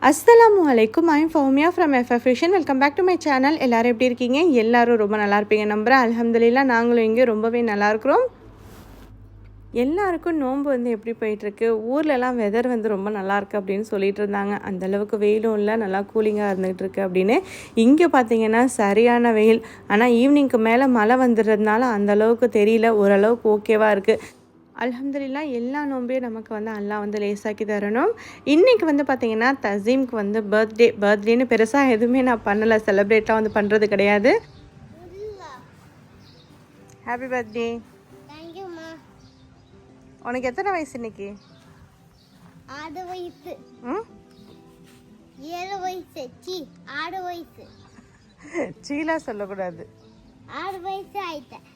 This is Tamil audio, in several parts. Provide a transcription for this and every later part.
அஸ்ஸலாமு அலைக்கும். I'm Faumiya from FF vision. Welcome back to my channel. எல்லோரும் எப்படி இருக்கீங்க? எல்லோரும் ரொம்ப நல்லா இருப்பீங்க நம்புகிறேன். அல்ஹம்துலில்லாஹ் நாங்களும் இங்கே ரொம்பவே நல்லாயிருக்கிறோம். எல்லாருக்கும் நோன்பு எப்படி போயிட்டுருக்கு, ஊர்லலாம் வெதர் ரொம்ப நல்லாயிருக்கு அப்படின்னு சொல்லிட்டு இருந்தாங்க. அந்தளவுக்கு வெயிலும் இல்லை, நல்லா கூலிங்காக இருந்துகிட்டு இருக்கு அப்படின்னு. இங்கே பார்த்தீங்கன்னா சரியான வெயில். ஆனால் ஈவினிங்க்கு மேலே மழை வந்துடுறதுனால அந்தளவுக்கு தெரியல, ஓரளவுக்கு ஓகேவாக இருக்குது. அல்ஹம்துலில்லாஹ் எல்லா நோம்பையும் நமக்கு அல்லாஹ் லேசாக்கி தரணும். இன்றைக்கி பார்த்திங்கன்னா தசீம்க்கு பர்த்டேன்னு பெருசாக எதுவுமே நான் பண்ணலை, செலிப்ரேட்லாம் பண்ணுறது கிடையாது. Happy birthday. உனக்கு எத்தனை வயசு இன்னைக்கு? 6 வயசு. 7 வயசு. 6 வயசு. சீலா சொல்லக்கூடாது. 6 வயசு ஆயிட்டேன்.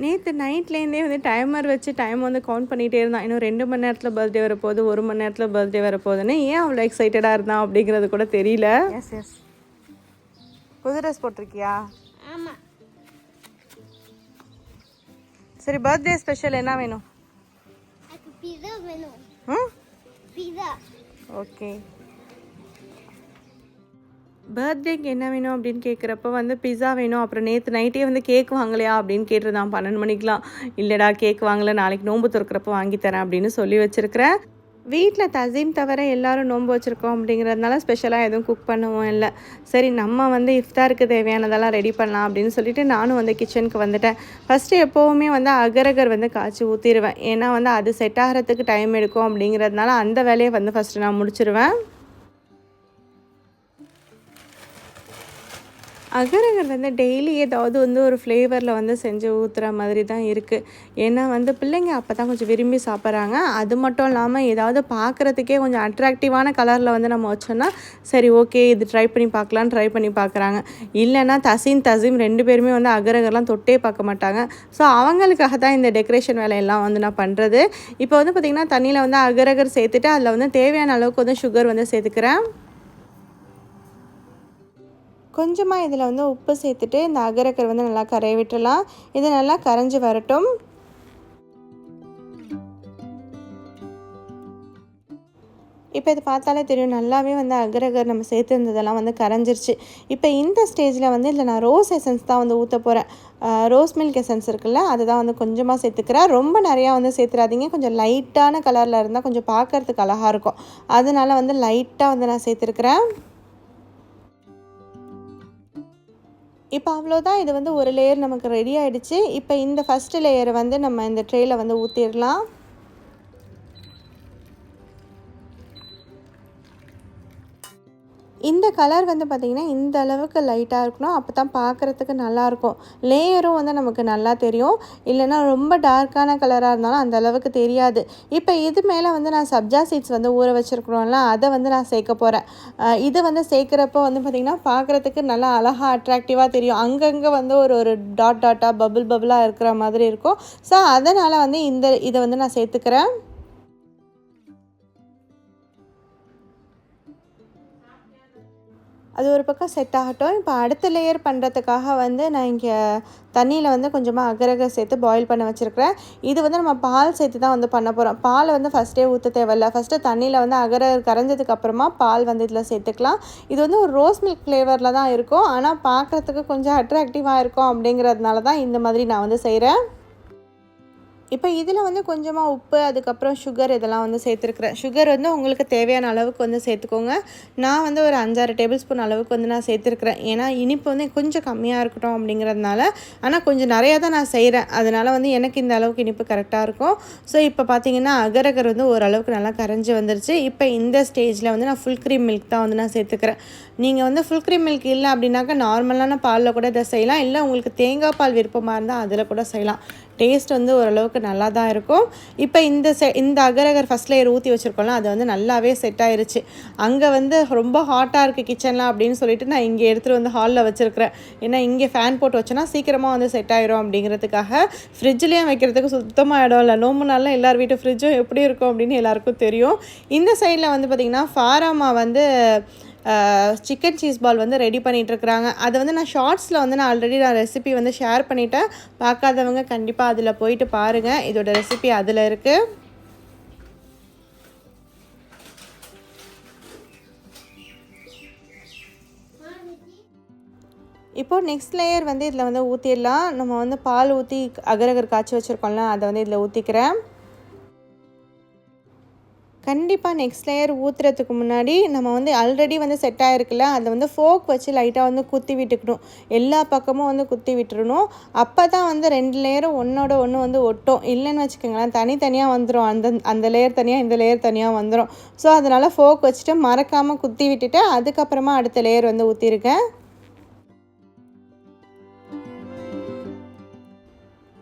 நேற்று நைட்லேருந்தே டைமர் வச்சு டைம் கவுண்ட் பண்ணிகிட்டே இருந்தான். இன்னும் 2 மணி நேரத்தில் பர்த்டே வரப்போகுது, 1 மணி நேரத்தில் பர்த்டே வரப்போகுதுன்னு. ஏன் அவ்வளோ எக்ஸைட்டடாக இருந்தான் அப்படிங்கிறது கூட தெரியல. எஸ் புது ட்ரெஸ் போட்டிருக்கியா? ஆமாம். சரி, பர்த்டே ஸ்பெஷல் என்ன வேணும்? பீஸா வேணும். பீஸா. ஓகே. பர்த்டேக்கு என்ன வேணும் அப்படின்னு கேட்குறப்ப பிஸா வேணும். அப்புறம் நேற்று நைட்டே கேக் வாங்கலையா அப்படின்னு கேட்டிருந்தான் 12 மணிக்கெலாம். இல்லைடா கேக் வாங்கலை, நாளைக்கு நோன்பு திறக்கிறப்ப வாங்கித்தரேன் அப்படின்னு சொல்லி வச்சுருக்கிறேன். வீட்டில் தசீம் தவிர எல்லோரும் நோன்பு வச்சுருக்கோம் அப்படிங்கிறதுனால ஸ்பெஷலாக எதுவும் குக் பண்ணவும் இல்லை. சரி, நம்ம இஃப்தாருக்கு தேவையானதெல்லாம் ரெடி பண்ணலாம் அப்படின்னு சொல்லிட்டு நானும் கிச்சனுக்கு வந்துட்டேன். ஃபஸ்ட்டு எப்போவுமே அகரகர் காய்ச்சி ஊற்றிடுவேன். ஏன்னா அது செட் ஆகிறதுக்கு டைம் எடுக்கும் அப்படிங்கிறதுனால அந்த வேலையை ஃபஸ்ட்டு நான் முடிச்சிடுவேன். அகரகர் டெய்லி ஏதாவது ஒரு ஃப்ளேவரில் செஞ்சு ஊற்றுற மாதிரி தான் இருக்குது. ஏன்னா பிள்ளைங்க அப்போ தான் கொஞ்சம் விரும்பி சாப்பிட்றாங்க. அது மட்டும் இல்லாமல் ஏதாவது பார்க்குறதுக்கே கொஞ்சம் அட்ராக்டிவான கலரில் நம்ம வச்சோன்னா சரி ஓகே இது ட்ரை பண்ணி பார்க்குறாங்க. இல்லைன்னா தசீம் 2 பேருமே அகரகர்லாம் தொட்டே பார்க்க மாட்டாங்க. ஸோ அவங்களுக்காக தான் இந்த டெக்கரேஷன் வேலையெல்லாம் நான் பண்ணுறது. இப்போ பார்த்திங்கன்னா தண்ணியில் அகரகர் சேர்த்துட்டு அதில் தேவையான அளவுக்கு சுகர் சேர்த்துக்கிறேன். கொஞ்சமாக இதில் உப்பு சேர்த்துட்டு இந்த அகரகர் நல்லா கரைய விட்டுடலாம். இது நல்லா கரைஞ்சி வரட்டும். இப்போ இது பார்த்தாலே தெரியும், நல்லாவே அகரகர் நம்ம சேர்த்துருந்ததெல்லாம் கரைஞ்சிருச்சு. இப்போ இந்த ஸ்டேஜில் இதில் நான் ரோஸ் எசன்ஸ் தான் ஊற்ற போகிறேன். ரோஸ் மில்க் எசன்ஸ் இருக்குல்ல, அதை தான் கொஞ்சமாக சேர்த்துக்கிறேன். ரொம்ப நிறையா சேர்த்துறாதீங்க. கொஞ்சம் லைட்டான கலரில் இருந்தால் கொஞ்சம் பார்க்குறதுக்கு அழகாக இருக்கும். அதனால லைட்டாக நான் சேர்த்துருக்குறேன். இப்போ அவ்வளோதான். இது ஒரு லேயர் நமக்கு ரெடி ஆகிடுச்சு. இப்போ இந்த ஃபஸ்ட்டு லேயரை நம்ம இந்த ட்ரேயில் ஊற்றிடலாம். இந்த கலர் பார்த்திங்கன்னா இந்த அளவுக்கு லைட்டாக இருக்கணும். அப்போ தான் பார்க்குறதுக்கு நல்லாயிருக்கும். லேயரும் நமக்கு நல்லா தெரியும். இல்லைன்னா ரொம்ப டார்க்கான கலராக இருந்தாலும் அந்த அளவுக்கு தெரியாது. இப்போ இது மேலே நான் சப்ஜா சீட்ஸ் ஊற வச்சுருக்குறோம்ல, அதை நான் சேர்க்க போகிறேன். இது சேர்க்குறப்போ பார்த்திங்கன்னா பார்க்குறதுக்கு நல்லா அழகாக அட்ராக்டிவாக தெரியும். அங்கங்கே ஒரு டாட்டாக பபுளாக இருக்கிற மாதிரி இருக்கும். ஸோ அதனால் இதை நான் சேர்த்துக்கிறேன். அது ஒரு பக்கம் செட் ஆகட்டும். இப்போ அடுத்த லேயர் பண்ணுறதுக்காக நான் இங்கே தண்ணியில் கொஞ்சமாக அகரகர் சேர்த்து பாயில் பண்ண வச்சுருக்கிறேன். இது நம்ம பால் சேர்த்து தான் பண்ண போகிறோம். பால் ஃபஸ்ட்டே ஊற்ற தேவையில்ல. ஃபஸ்ட்டு தண்ணியில் அகரகர் கரைஞ்சதுக்கப்புறமா பால் இதில் சேர்த்துக்கலாம். இது ஒரு ரோஸ் மில்க் ஃப்ளேவரில் தான் இருக்கும். ஆனால் பார்க்குறதுக்கு கொஞ்சம் அட்ராக்டிவாக இருக்கும். அப்படிங்கிறதுனால தான் இந்த மாதிரி நான் செய்கிறேன். இப்போ இதில் கொஞ்சமாக உப்பு, அதுக்கப்புறம் சுகர் இதெல்லாம் சேர்த்துருக்குறேன். சுகர் உங்களுக்கு தேவையான அளவுக்கு சேர்த்துக்கோங்க. நான் ஒரு 5-6 டேபிள் ஸ்பூன் அளவுக்கு நான் சேர்த்துருக்குறேன். ஏன்னா இனிப்பு கொஞ்சம் கம்மியாக இருக்கட்டும் அப்படிங்கிறதுனால. ஆனால் கொஞ்சம் நிறையா தான் நான் செய்கிறேன். அதனால் எனக்கு இந்த அளவுக்கு இனிப்பு கரெக்டாக இருக்கும். ஸோ இப்போ பார்த்தீங்கன்னா அகரகர் ஓரளவுக்கு நல்லா கரைஞ்சி வந்துருச்சு. இப்போ இந்த ஸ்டேஜில் நான் ஃபுல் க்ரீம் மில்க் தான் நான் சேர்த்துக்கிறேன். நீங்கள் ஃபுல் க்ரீம் மில்க் இல்லை அப்படின்னாக்கா நார்மலான பாலில் கூட இதை செய்யலாம். இல்லை உங்களுக்கு தேங்காய் பால் விருப்பமாக இருந்தால் அதில் கூட செய்யலாம். டேஸ்ட் ஓரளவுக்கு நல்லா தான் இருக்கும். இப்போ இந்த அகரகர் ஃபஸ்ட் லேயர் ஊற்றி வச்சுருக்கோம்ல, அது நல்லாவே செட் ஆயிருச்சு. அங்கே ரொம்ப ஹாட்டாக இருக்குது கிச்சன்லாம் அப்படின்னு சொல்லிட்டு நான் இங்கே எடுத்துகிட்டு ஹாலில் வச்சுருக்கிறேன். ஏன்னா இங்கே ஃபேன் போட்டு வச்சோன்னா சீக்கிரமாக செட் ஆயிரும் அப்படிங்கிறதுக்காக. ஃப்ரிட்ஜ்லேயும் வைக்கிறதுக்கு சுத்தமாக இடம் இல்லை. நோம்பு நாளில் எல்லார் வீட்டு ஃப்ரிட்ஜும் எப்படி இருக்கும் அப்படின்னு எல்லாருக்கும் தெரியும். இந்த சைடில் பார்த்திங்கன்னா ஃபாராமா சிக்கன் சீஸ் பால் ரெடி பண்ணிகிட்ருக்குறாங்க. அதை நான் ஷார்ட்ஸில் நான் ஆல்ரெடி ரெசிபி ஷேர் பண்ணிட்டேன். பார்க்காதவங்க கண்டிப்பாக அதில் போயிட்டு பாருங்கள். இதோட ரெசிபி அதில் இருக்குது. இப்போது நெக்ஸ்ட் லேயர் வந்து இதில் வந்து ஊற்றிடலாம். நம்ம வந்து பால் ஊற்றி அகரகர் காய்ச்சி வச்சுருக்கோம்ல, அதை வந்து இதில் ஊற்றிக்கிறேன். கண்டிப்பாக நெக்ஸ்ட் லேயர் ஊற்றுறதுக்கு முன்னாடி நம்ம வந்து ஆல்ரெடி வந்து செட் ஆகிருக்குல்ல, அதை வந்து ஃபோக் வச்சு லைட்டாக வந்து குத்தி விட்டுக்கணும். எல்லா பக்கமும் வந்து குத்தி விட்டுறணும். அப்போ தான் வந்து 2 லேயரும் ஒன்றோட ஒன்று வந்து ஒட்டும். இல்லைன்னு வச்சுக்கோங்களேன், தனித்தனியாக வந்துடும். அந்த லேயர் தனியாக, இந்த லேயர் தனியாக வந்துடும். ஸோ அதனால் ஃபோக் வச்சுட்டு மறக்காமல் குத்தி விட்டுட்டு அதுக்கப்புறமா அடுத்த லேயர் வந்து ஊற்றிருக்கேன்.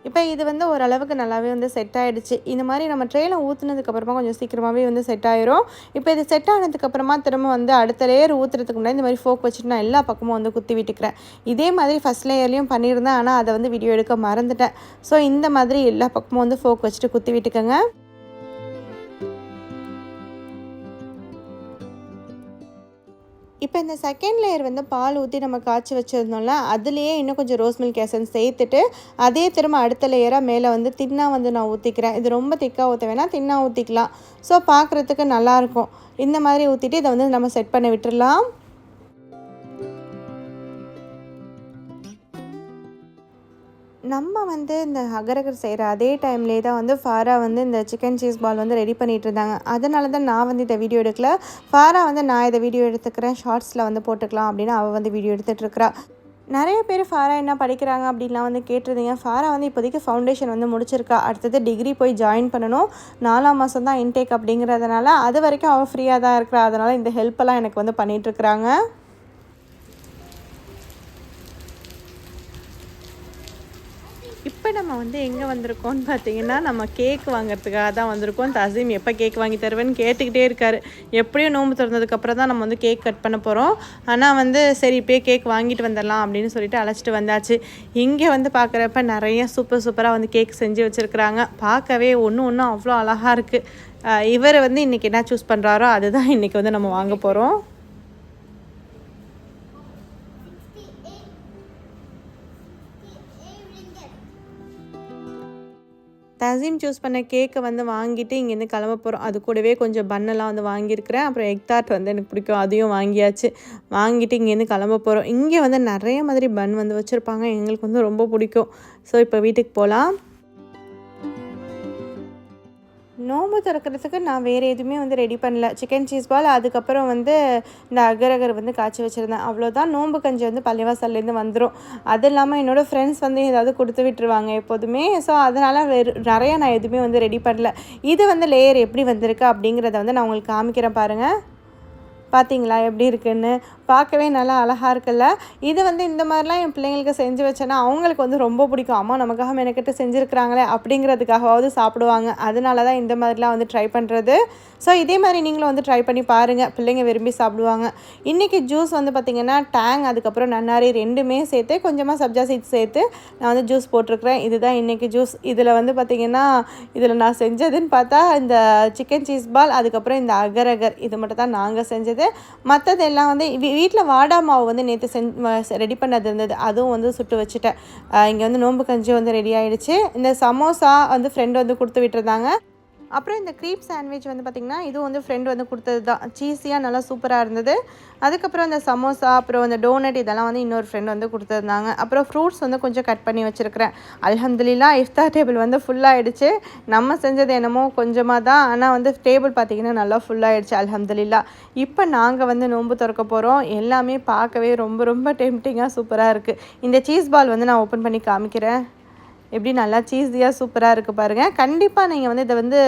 இப்போ இது வந்து ஓரளவுக்கு நல்லாவே வந்து செட் ஆகிடுச்சு. இந்த மாதிரி நம்ம ட்ரேயில் ஊற்றுனதுக்கப்புறமா கொஞ்சம் சீக்கிரமாகவே வந்து செட் ஆயிரும். இப்போ இது செட் ஆனதுக்கப்புறமா திரும்ப வந்து அடுத்த லேயர் ஊற்றுறதுக்கு முன்னாடி இந்த மாதிரி ஃபோக் வச்சுட்டு நான் எல்லா பக்கமும் வந்து குத்தி விட்டுக்கிறேன். இதே மாதிரி ஃபஸ்ட் லேயர்லேயும் பண்ணியிருந்தேன், ஆனால் அதை வந்து வீடியோ எடுக்க மறந்துட்டேன். ஸோ இந்த மாதிரி எல்லா பக்கமும் வந்து ஃபோக் வச்சுட்டு குத்தி விட்டுக்கோங்க. இப்போ இந்த செகண்ட் லேயர் வந்து பால் ஊற்றி நம்ம காய்ச்சி வச்சுருந்தோம்ல, அதுலேயே இன்னும் கொஞ்சம் ரோஸ் மில்க் எசன்ஸ் சேர்த்துட்டு அதே திரும்ப அடுத்த லேயராக மேலே வந்து தின்னாக வந்து நான் ஊற்றிக்கிறேன். இது ரொம்ப திக்காக ஊற்ற வேணாம், தின்னாக ஊற்றிக்கலாம். ஸோ பார்க்குறதுக்கு நல்லாயிருக்கும். இந்த மாதிரி ஊற்றிட்டு இதை வந்து நம்ம செட் பண்ணி விட்டுடலாம். நம்ம வந்து இந்த அகரகர் செய்கிற அதே டைம்லேயே தான் வந்து ஃபாரா வந்து இந்த சிக்கன் சீஸ் பால் வந்து ரெடி பண்ணிகிட்டு இருந்தாங்க. அதனால தான் நான் வந்து இதை வீடியோ எடுக்கல. ஃபாரா வந்து நான் இதை வீடியோ எடுத்துக்கிறேன், ஷார்ட்ஸில் வந்து போட்டுக்கலாம் அப்படின்னு அவள் வந்து வீடியோ எடுத்துகிட்ருக்கிறா. நிறைய பேர் ஃபாரா என்ன படிக்கிறாங்க அப்படின்லாம் வந்து கேட்டிருந்தீங்க. ஃபாரா வந்து இப்போதைக்கு ஃபவுண்டேஷன் வந்து முடிச்சிருக்கா. அடுத்தது டிகிரி போய் ஜாயின் பண்ணணும். 4ஆம் மாதம் தான் இன்டேக் அப்படிங்கிறதுனால அது வரைக்கும் அவள் ஃப்ரீயாக தான் இருக்கிறா. அதனால் இந்த ஹெல்ப்பெல்லாம் எனக்கு வந்து பண்ணிகிட்ருக்குறாங்க. இப்போ நம்ம வந்து எங்கே வந்திருக்கோம்னு பார்த்தீங்கன்னா, நம்ம கேக் வாங்குறதுக்காக தான் வந்திருக்கோம். தசீம் எப்போ கேக் வாங்கி தருவேன்னு கேட்டுக்கிட்டே இருக்காரு. எப்படியும் நோன்பு திறந்ததுக்கப்புறம் தான் நம்ம வந்து கேக் கட் பண்ண போகிறோம். ஆனால் வந்து சரி இப்போயே கேக் வாங்கிட்டு வந்துடலாம் அப்படின்னு சொல்லிட்டு அழைச்சிட்டு வந்தாச்சு. இங்கே வந்து பார்க்குறப்ப நிறைய சூப்பராக வந்து கேக் செஞ்சு வச்சுருக்குறாங்க. பார்க்கவே ஒன்று அவ்வளோ அழகாக இருக்குது. இவர் வந்து இன்றைக்கி என்ன சூஸ் பண்ணுறாரோ அதுதான் இன்றைக்கி வந்து நம்ம வாங்க போகிறோம். தசீம் சூஸ் பண்ண கேக்கை வந்து வாங்கிட்டு இங்கேருந்து கிளம்ப போகிறோம். அது கூடவே கொஞ்சம் பன்னெல்லாம் வந்து வாங்கியிருக்கிறேன். அப்புறம் எக் டார்ட் வந்து எனக்கு பிடிக்கும், அதையும் வாங்கியாச்சு. வாங்கிட்டு இங்கேருந்து கிளம்ப போகிறோம். இங்கே வந்து நிறைய மாதிரி பன் வந்து வச்சுருப்பாங்க, எங்களுக்கு வந்து ரொம்ப பிடிக்கும். ஸோ இப்போ வீட்டுக்கு போகலாம். நோம்பு திறக்கிறதுக்கு நான் வேறு எதுவுமே வந்து ரெடி பண்ணல. சிக்கன் சீஸ் பால், அதுக்கப்புறம் வந்து இந்த அகரகர் வந்து காய்ச்சி வச்சுருந்தேன். அவ்வளோதான். நோம்பு கஞ்சி வந்து பள்ளிவாசல்லேருந்து வந்துடும். அது இல்லாமல் என்னோடய ஃப்ரெண்ட்ஸ் வந்து ஏதாவது கொடுத்து விட்டுருவாங்க எப்போதுமே. ஸோ அதனால் நிறையா நான் எதுவுமே வந்து ரெடி பண்ணல. இது வந்து லேயர் எப்படி வந்திருக்கு அப்படிங்கிறத வந்து நான் உங்களுக்கு காமிக்கிறேன் பாருங்கள். பார்த்தீங்களா எப்படி இருக்குன்னு? பார்க்கவே நல்லா அழகாக இருக்குல்ல. இது வந்து இந்த மாதிரிலாம் என் பிள்ளைங்களுக்கு செஞ்சு வச்சேன்னா அவங்களுக்கு வந்து ரொம்ப பிடிக்கும். அம்மா நமக்காக மெனக்கிட்டு செஞ்சுருக்குறாங்களே அப்படிங்கிறதுக்காகவாவது சாப்பிடுவாங்க. அதனால தான் இந்த மாதிரிலாம் வந்து ட்ரை பண்ணுறது. ஸோ இதே மாதிரி நீங்களும் வந்து ட்ரை பண்ணி பாருங்கள், பிள்ளைங்க விரும்பி சாப்பிடுவாங்க. இன்றைக்கி ஜூஸ் வந்து பார்த்திங்கன்னா டேங் அதுக்கப்புறம் நன்னாரி ரெண்டுமே சேர்த்து கொஞ்சமாக சப்ஜா சீட்ஸ் சேர்த்து நான் வந்து ஜூஸ் போட்டிருக்கிறேன். இதுதான் இன்றைக்கி ஜூஸ். இதில் வந்து பார்த்திங்கன்னா இதில் நான் செஞ்சதுன்னு பார்த்தா இந்த சிக்கன் சீஸ் பால், அதுக்கப்புறம் இந்த அகரகர், இது மட்டும் தான் நாங்கள் செஞ்சது. மற்றதெல்லாம் வந்து வீட்டில் வாடா மாவு வந்து நேற்று ரெடி பண்ணது இருந்தது, அதுவும் வந்து சுட்டு வச்சுட்டேன். இங்கே வந்து நோம்பு கஞ்சி வந்து ரெடி ஆகிடுச்சு. இந்த சமோசா வந்து ஃப்ரெண்டு வந்து கொடுத்து விட்டுருந்தாங்க. அப்புறம் இந்த க்ரீப் சாண்ட்விச் வந்து பார்த்திங்கன்னா இதுவும் வந்து ஃப்ரெண்டு வந்து கொடுத்தது தான். சீஸியாக நல்லா சூப்பராக இருந்தது. அதுக்கப்புறம் இந்த சமோசா, அப்புறம் இந்த டோனட், இதெல்லாம் வந்து இன்னொரு ஃப்ரெண்டு வந்து கொடுத்துருந்தாங்க. அப்புறம் ஃப்ரூட்ஸ் வந்து கொஞ்சம் கட் பண்ணி வச்சுருக்கிறேன். அல்ஹம்துலில்லாஹ் இஃப்தார் டேபிள் வந்து ஃபுல்லாகிடுச்சு. நம்ம செஞ்சது என்னமோ கொஞ்சமாக தான், ஆனால் வந்து டேபிள் பார்த்திங்கன்னா நல்லா ஃபுல்லாகிடுச்சு அல்ஹம்துலில்லாஹ். இப்போ நாங்கள் வந்து நோன்பு திறக்க போகிறோம். எல்லாமே பார்க்கவே ரொம்ப டெம்ப்டிங்காக சூப்பராக இருக்குது. இந்த சீஸ் பால் வந்து நான் ஓப்பன் பண்ணி காமிக்கிறேன். எப்படி நல்லா சீஸியாக சூப்பராக இருக்குது பாருங்கள். கண்டிப்பாக நீங்கள் வந்து இதை வந்து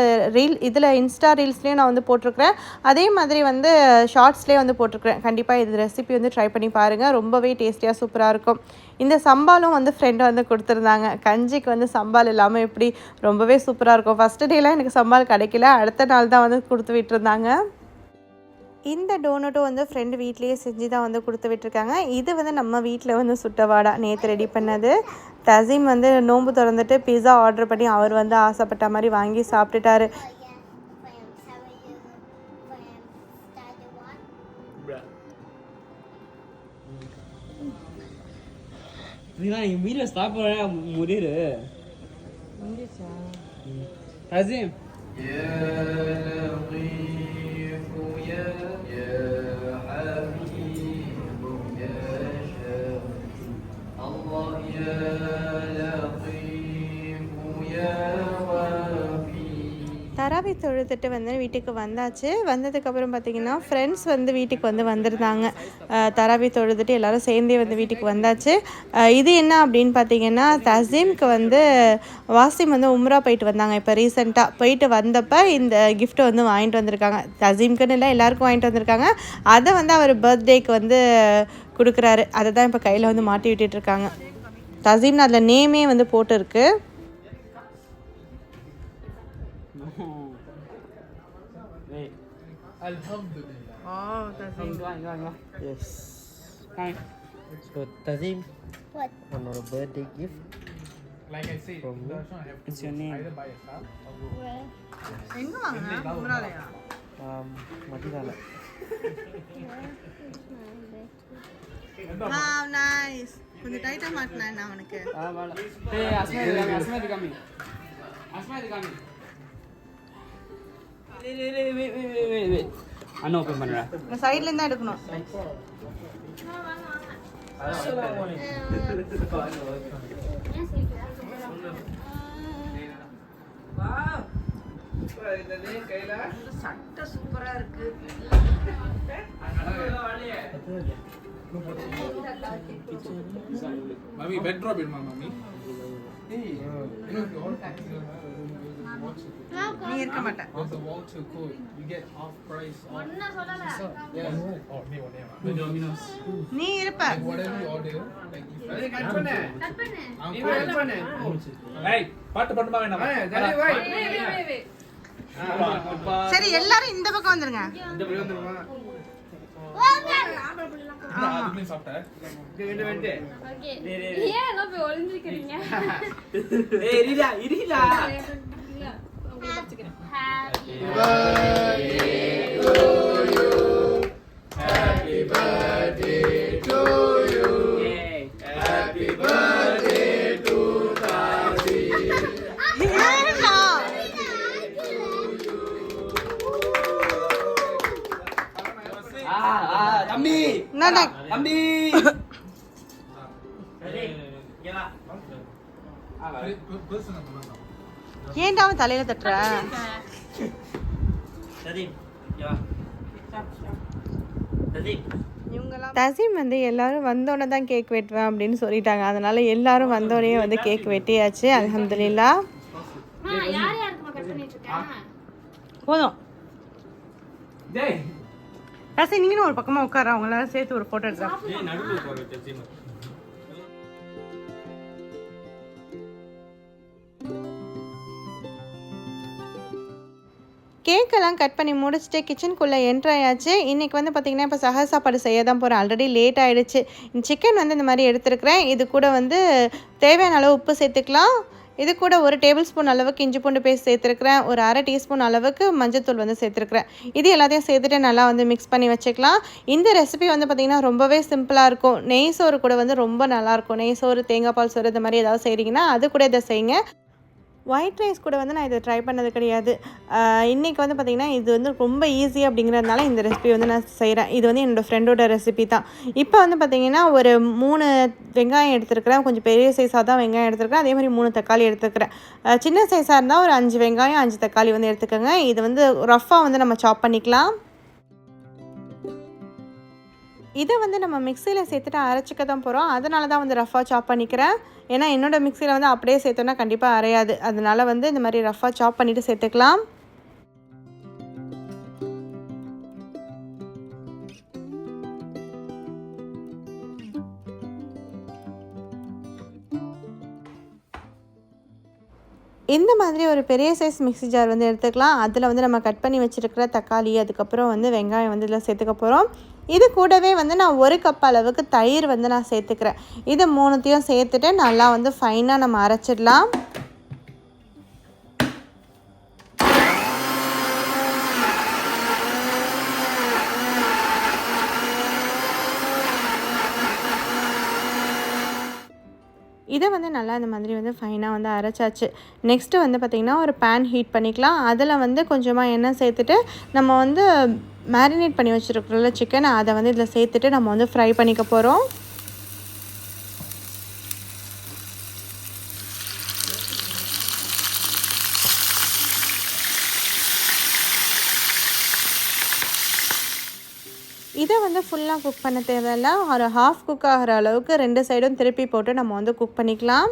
இதில் இன்ஸ்டா ரீல்ஸ்லேயும் நான் வந்து போட்டிருக்கிறேன். அதே மாதிரி வந்து ஷார்ட்ஸ்லேயே வந்து போட்டிருக்கிறேன். கண்டிப்பாக இது ரெசிபி வந்து ட்ரை பண்ணி பாருங்கள். ரொம்பவே டேஸ்டியாக சூப்பராக இருக்கும். இந்த சம்பாலும் வந்து ஃப்ரெண்டு வந்து கொடுத்துருந்தாங்க. கஞ்சிக்கு வந்து சம்பால் இல்லாமல் எப்படி ரொம்பவே சூப்பராக இருக்கும். ஃபஸ்ட்டு டேலாம் எனக்கு சம்பால் கிடைக்கல, அடுத்த நாள் தான் வந்து கொடுத்து விட்டுருந்தாங்க. இந்த டோனட்டும் வந்து ஃப்ரெண்டு வீட்லேயே செஞ்சு தான் வந்து கொடுத்து விட்டுருக்காங்க. இது வந்து நம்ம வீட்டில் வந்து சுட்ட வாடா நேற்று ரெடி பண்ணது. தசீம் வந்து நோன்பு திறந்துட்டு பிஸா ஆர்டர் பண்ணி அவர் வந்து ஆசைப்பட்ட மாதிரி வாங்கி சாப்பிட்டுட்டாரு. தராவி தொழுதுட்டு வந்து வீட்டுக்கு வந்தாச்சு. வந்ததுக்கப்புறம் பார்த்திங்கன்னா ஃப்ரெண்ட்ஸ் வந்து வீட்டுக்கு வந்து வந்திருந்தாங்க. தராவி தொழுதுட்டு எல்லோரும் சேர்ந்தே வந்து வீட்டுக்கு வந்தாச்சு. இது என்ன அப்படின்னு பார்த்தீங்கன்னா, தசீம்க்கு வந்து வாசிம் வந்து உம்ரா போயிட்டு வந்தாங்க. இப்போ ரீசெண்டாக போயிட்டு வந்தப்போ இந்த கிஃப்ட்டை வந்து வாங்கிட்டு வந்திருக்காங்க. தசீம்க்குன்னு இல்லை, எல்லாருக்கும் வாங்கிட்டு வந்திருக்காங்க. அதை வந்து அவர் பர்த்டேக்கு வந்து கொடுக்குறாரு. அதை தான் இப்போ கையில் வந்து மாட்டி விட்டுட்ருக்காங்க. தசீம்னு அதில் நேமே வந்து போட்டுருக்கு. Alhamdulillah. Oh, Tazim. Yes. Hi. So Tazim, What? on our birthday gift. Like I said, From the restaurant have What's to your name? either buy a stuff or go. Where? எங்கே வாங்கினா உம்ராலையா? Madinala. Wow, nice. கொஞ்சம் டைட்டாக மாட்டினா என்ன அவனுக்கு? Hey, Asma is coming. Asma is coming. Wait. Anna open பண்றா. நான் சைடுல இருந்து எடுக்கணும். சட்டை சூப்பரா இருக்கு. Mami, backdrop it, mami. Hey, you know if you order from நீ இருக்க மாட்டே. there's a voucher code. You get half price off. Yeah. Oh, me one name. Domino's. நீ இருப்ப. Like whatever you order, like if cut பண்ணு. Hey, பாட்டு பண்ணுமா வேண்டாமா? சரி எல்லாரும் இந்த பக்கம் வந்துருங்க. அதுக்குள்ளே சாப்பிட்டேன். ஏன் எல்லாம் போய் ஒளிஞ்சிக்கிறீங்க? ஏய் இரிடா. Happy தம்பி. தம்பி. Personal பண்ணலாம். ஏன்டா அவன் தலையில தட்டுற? தசீம் வந்து எல்லாரும் வந்தோடனே தான் கேக் வெட்டுவேன் அப்படின்னு சொல்லிட்டாங்க. அதனால எல்லாரும் வந்தோடனே வந்து கேக் வெட்டியாச்சு. அல்ஹம்துலில்லாஹ். யார் யாருக்கு கட் பண்ணிட்டு இருக்க? போதும். டேய். தசீம் நீங்களும் ஒரு பக்கமா உட்கார, அவங்களால சேர்த்து ஒரு போட்டோ எடுக்கலாம். ஏய் நடுவுல உட்காரு தசீம். கேக்கெல்லாம் கட் பண்ணி முடிச்சுட்டு கிச்சனுக்குள்ளே என்ட்ரு ஆயாச்சு. இன்றைக்கி வந்து பார்த்திங்கன்னா இப்போ சஹர் சாப்பாடு செய்ய தான் போகிறேன். ஆல்ரெடி லேட் ஆகிடுச்சு. சிக்கன் வந்து இந்த மாதிரி எடுத்துருக்கிறேன். இது கூட வந்து தேவையான அளவு உப்பு சேர்த்துக்கலாம். இது கூட ஒரு டேபிள் ஸ்பூன் அளவுக்கு இஞ்சி பூண்டு பேஸ்ட் சேர்த்துருக்கிறேன். ஒரு அரை டீஸ்பூன் அளவுக்கு மஞ்சத்தூள் வந்து சேர்த்துருக்கிறேன். இது எல்லாத்தையும் சேர்த்துட்டு நல்லா வந்து மிக்ஸ் பண்ணி வச்சுக்கலாம். இந்த ரெசிபி வந்து பார்த்திங்கன்னா ரொம்பவே சிம்பிளாக இருக்கும். நெய் சோறு கூட வந்து ரொம்ப நல்லாயிருக்கும். நெய் சோறு, தேங்காய் பால் சோறு இந்த மாதிரி ஏதாவது செய்கிறீங்கன்னா அது கூட இதை செய்யுங்க. ஒயிட் ரைஸ் கூட வந்து நான் இதை ட்ரை பண்ணது கிடையாது. இன்றைக்கி வந்து பார்த்திங்கன்னா இது வந்து ரொம்ப ஈஸி அப்படிங்கிறதுனால இந்த ரெசிபி வந்து நான் செய்கிறேன். இது வந்து என்னோடய ஃப்ரெண்டோட ரெசிபி தான். இப்போ வந்து பார்த்திங்கன்னா ஒரு 3 வெங்காயம் எடுத்துருக்கிறேன். கொஞ்சம் பெரிய சைஸாக தான் வெங்காயம் எடுத்துருக்கிறேன். அதே மாதிரி 3 தக்காளி எடுத்துருக்கிறேன். சின்ன சைஸாக இருந்தால் ஒரு 5 வெங்காயம் 5 தக்காளி வந்து எடுத்துக்கோங்க. இது வந்து ரஃப்பாக வந்து நம்ம சாப் பண்ணிக்கலாம். இதை வந்து நம்ம மிக்சியில் சேர்த்துட்டு அரைச்சிக்க தான் போகிறோம். அதனால தான் வந்து ரஃப்பாக சாப் பண்ணிக்கிறேன். ஏன்னா என்னோடய மிக்சியில் வந்து அப்படியே சேர்த்தோன்னா கண்டிப்பாக அரையாது. அதனால வந்து இந்த மாதிரி ரஃப்பாக சாப் பண்ணிவிட்டு சேர்த்துக்கலாம். இந்த மாதிரி ஒரு பெரிய சைஸ் மிக்ஸி ஜார் வந்து எடுத்துக்கலாம். அதில் வந்து நம்ம கட் பண்ணி வச்சுருக்கிற தக்காளி, அதுக்கப்புறம் வந்து வெங்காயம் வந்து இதில் சேர்த்துக்க போகிறோம். இது கூடவே வந்து நான் 1 கப் அளவுக்கு தயிர் வந்து நான் சேர்த்துக்கிறேன். இது 3த்தையும் சேர்த்துட்டு நல்லா வந்து ஃபைனாக நம்ம அரைச்சிடலாம். இதை வந்து நல்லா இந்த மாதிரி வந்து ஃபைனாக வந்து அரைச்சாச்சு. நெக்ஸ்ட்டு வந்து பார்த்திங்கன்னா ஒரு பேன் ஹீட் பண்ணிக்கலாம். அதில் வந்து கொஞ்சமாக எண்ணெய் சேர்த்துட்டு நம்ம வந்து மேரினேட் பண்ணி வச்சுருக்கிறோம்ல சிக்கன், அதை வந்து இதில் சேர்த்துட்டு நம்ம வந்து ஃப்ரை பண்ணிக்க போகிறோம். இதை வந்து ஃபுல்லாக குக் பண்ண தேவையில்ல, ஒரு ஹாஃப் குக் ஆகிற அளவுக்கு 2 சைடும் திருப்பி போட்டு நம்ம வந்து குக் பண்ணிக்கலாம்.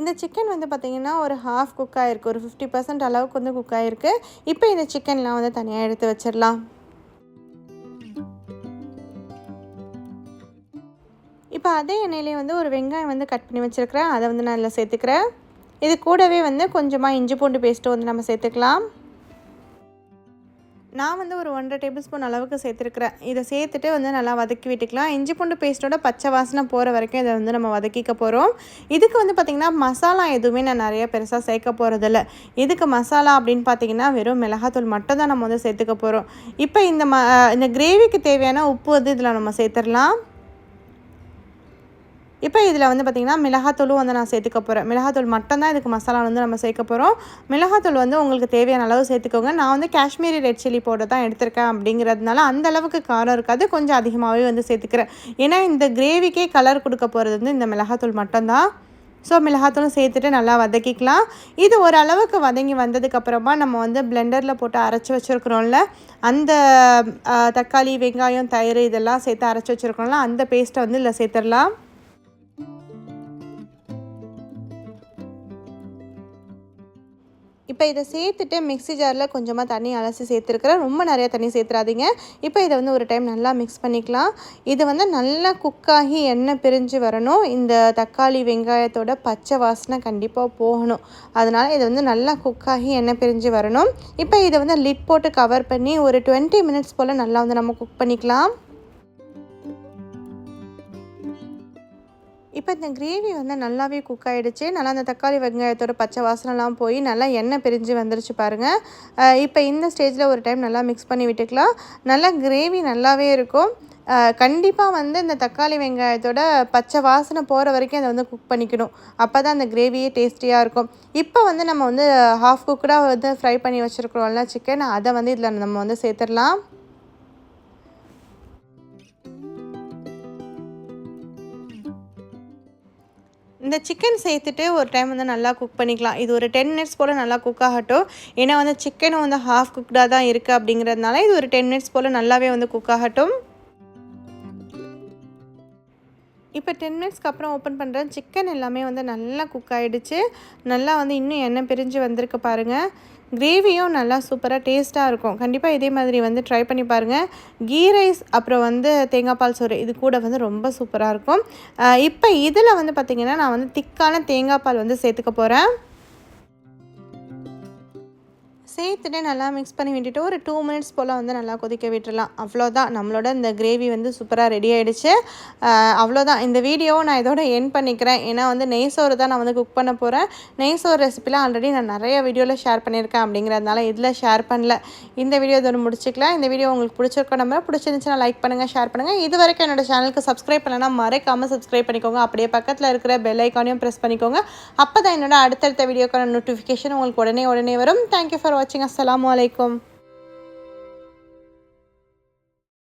இந்த சிக்கன் வந்து பார்த்திங்கன்னா ஒரு ஹாஃப் குக் ஆகிருக்கு, ஒரு 50% அளவுக்கு வந்து குக் ஆகிருக்கு. இப்போ இந்த சிக்கன்லாம் வந்து தனியாக எடுத்து வச்சிடலாம். இப்போ அதே எண்ணெயிலே வந்து ஒரு வெங்காயம் வந்து கட் பண்ணி வச்சுருக்கிறேன், அதை வந்து நான் அதில் சேர்த்துக்கிறேன். இது கூடவே வந்து கொஞ்சமாக இஞ்சி பூண்டு பேஸ்ட்டு வந்து நம்ம சேர்த்துக்கலாம். நான் வந்து ஒரு 1.5 டேபிள் ஸ்பூன் அளவுக்கு சேர்த்துருக்குறேன். இதை சேர்த்துட்டு வந்து நல்லா வதக்கி விட்டுக்கலாம். இஞ்சி பூண்டு பேஸ்ட்டோட பச்சை வாசனை போகிற வரைக்கும் இதை வந்து நம்ம வதக்கிக்க போகிறோம். இதுக்கு வந்து பார்த்திங்கன்னா மசாலா எதுவுமே நான் நிறைய பெருசாக சேர்க்க போகிறதில்ல. இதுக்கு மசாலா அப்படின்னு பார்த்திங்கன்னா வெறும் மிளகாத்தூள் மட்டும் தான் நம்ம வந்து சேர்த்துக்க போகிறோம். இப்போ இந்த கிரேவிக்கு தேவையான உப்பு வந்து இதில் நம்ம சேர்த்துடலாம். இப்போ இதில் வந்து பார்த்திங்கன்னா மிளகாத்தூளும் வந்து நான் சேர்த்துக்க போகிறேன். மிளகாத்தூள் மட்டும்தான் இதுக்கு மசாலா வந்து நம்ம சேர்க்க போகிறோம். மிளகாத்தூள் வந்து உங்களுக்கு தேவையான அளவு சேர்த்துக்கோங்க. நான் வந்து காஷ்மீரி ரெட் சில்லி பவுடர் தான் எடுத்திருக்கேன் அப்படிங்கிறதுனால அந்த அளவுக்கு காரம் இருக்காது, கொஞ்சம் அதிகமாகவே வந்து சேர்த்துக்கிறேன். ஏன்னா இந்த கிரேவிக்கே கலர் கொடுக்க போகிறது வந்து இந்த மிளகாத்தூள் மட்டும்தான். ஸோ மிளகாத்தூளும் சேர்த்துட்டு நல்லா வதக்கிக்கலாம். இது ஓரளவுக்கு வதங்கி வந்ததுக்கப்புறமா நம்ம வந்து பிளெண்டரில் போட்டு அரைச்சி வச்சுருக்குறோம்ல, அந்த தக்காளி வெங்காயம் தயிர் இதெல்லாம் சேர்த்து அரைச்சி வச்சுருக்கோம்ல, அந்த பேஸ்ட்டை வந்து இதில் சேர்த்துடலாம். இப்போ இதை சேர்த்துட்டு மிக்ஸி ஜாரில் கொஞ்சமாக தண்ணி அலசி சேர்த்துருக்குறேன், ரொம்ப நிறையா தண்ணி சேர்த்துறாதீங்க. இப்போ இதை வந்து ஒரு டைம் நல்லா மிக்ஸ் பண்ணிக்கலாம். இது வந்து நல்லா குக்காகி எண்ணெய் பிரிஞ்சு வரணும். இந்த தக்காளி வெங்காயத்தோட பச்சை வாசனை கண்டிப்பாக போகணும். அதனால் இதை வந்து நல்லா குக்காகி எண்ணெய் பிரிஞ்சு வரணும். இப்போ இதை வந்து லிட் போட்டு கவர் பண்ணி ஒரு 20 மினிட்ஸ் போல் நல்லா வந்து நம்ம குக் பண்ணிக்கலாம். இப்போ இந்த கிரேவி வந்து நல்லாவே குக் ஆகிடுச்சு. நல்லா அந்த தக்காளி வெங்காயத்தோட பச்சை வாசனைலாம் போய் நல்லா எண்ணெய் பிரிஞ்சு வந்துருச்சு பாருங்கள். இப்போ இந்த ஸ்டேஜில் ஒரு டைம் நல்லா மிக்ஸ் பண்ணி விட்டுக்கலாம். நல்லா கிரேவி நல்லாவே இருக்கும். கண்டிப்பாக வந்து இந்த தக்காளி வெங்காயத்தோட பச்சை வாசனை போகிற வரைக்கும் அதை வந்து குக் பண்ணிக்கணும். அப்போ தான் அந்த கிரேவியே டேஸ்டியாக இருக்கும். இப்போ வந்து நம்ம வந்து ஹாஃப் குக்கடாக வந்து ஃப்ரை பண்ணி வச்சுருக்குறோம்ல சிக்கன், அதை வந்து இதில் நம்ம வந்து சேர்த்துடலாம். இந்த சிக்கன் சேர்த்துட்டு ஒரு டைம் வந்து நல்லா குக் பண்ணிக்கலாம். இது ஒரு 10 மினிட்ஸ் போல் நல்லா குக் ஆகட்டும். ஏன்னா வந்து சிக்கனும் வந்து ஹாஃப் குக்டாக தான் இருக்குது அப்படிங்கிறதுனால இது ஒரு 10 மினிட்ஸ் போல் நல்லாவே வந்து குக் ஆகட்டும். இப்போ 10 மினிட்ஸ்க்கு அப்புறம் ஓப்பன் பண்ணுறேன். சிக்கன் எல்லாமே வந்து நல்லா குக் ஆகிடுச்சு. நல்லா வந்து இன்னும் எண்ணெய் பிரிஞ்சு வந்திருக்கு பாருங்கள். கிரேவியும் நல்லா சூப்பராக டேஸ்ட்டாக இருக்கும். கண்டிப்பாக இதே மாதிரி வந்து ட்ரை பண்ணி பாருங்கள். கீ ரைஸ் அப்புறம் வந்து தேங்காய் பால் சோறு இது கூட வந்து ரொம்ப சூப்பராக இருக்கும். இப்போ இதில் வந்து பார்த்திங்கன்னா நான் வந்து திக்கான தேங்காய் பால் வந்து சேர்த்துக்க போகிறேன். சேர்த்துட்டு நல்லா மிக்ஸ் பண்ணி விட்டுட்டு ஒரு 2 மினிட்ஸ் போல் வந்து நல்லா கொதிக்க விட்டுடலாம். அவ்வளோதான், நம்மளோட இந்த கிரேவி வந்து சூப்பராக ரெடி ஆகிடுச்சு. அவ்வளோதான், இந்த வீடியோவை நான் இதோட எண்ட் பண்ணிக்கிறேன். ஏன்னா வந்து நெய் சோறு தான் நான் வந்து குக் பண்ண போகிறேன். நெய் சோறு ரெசிபிலாம் ஆல்ரெடி நான் நிறைய வீடியோவில் ஷேர் பண்ணியிருக்கேன் அப்படிங்கிறதுனால இதில் ஷேர் பண்ணல. இந்த வீடியோ இதோட முடிச்சுக்கலாம். இந்த வீடியோ உங்களுக்கு பிடிச்சிருக்கோம், நம்ம பிடிச்சிருந்துச்சுன்னா லைக் பண்ணுங்கள், ஷேர் பண்ணுங்கள். இது வரைக்கும் என்னோட சேனலுக்கு சப்ஸ்கிரைப் பண்ணலன்னா மறக்காமல் சப்ஸ்கிரைப் பண்ணிக்கோங்க. அப்படியே பக்கத்தில் இருக்கிற பெல் ஐக்கானையும் ப்ரெஸ் பண்ணிக்கோங்க. அப்போ தான் என்னோட அடுத்தடுத்த வீடியோக்கான நோட்டிஃபிகேஷன் உங்களுக்கு உடனே வரும். தேங்க்யூ ஃபார் வாட்சிங். அஸ்ஸலாமு அலைக்கும்.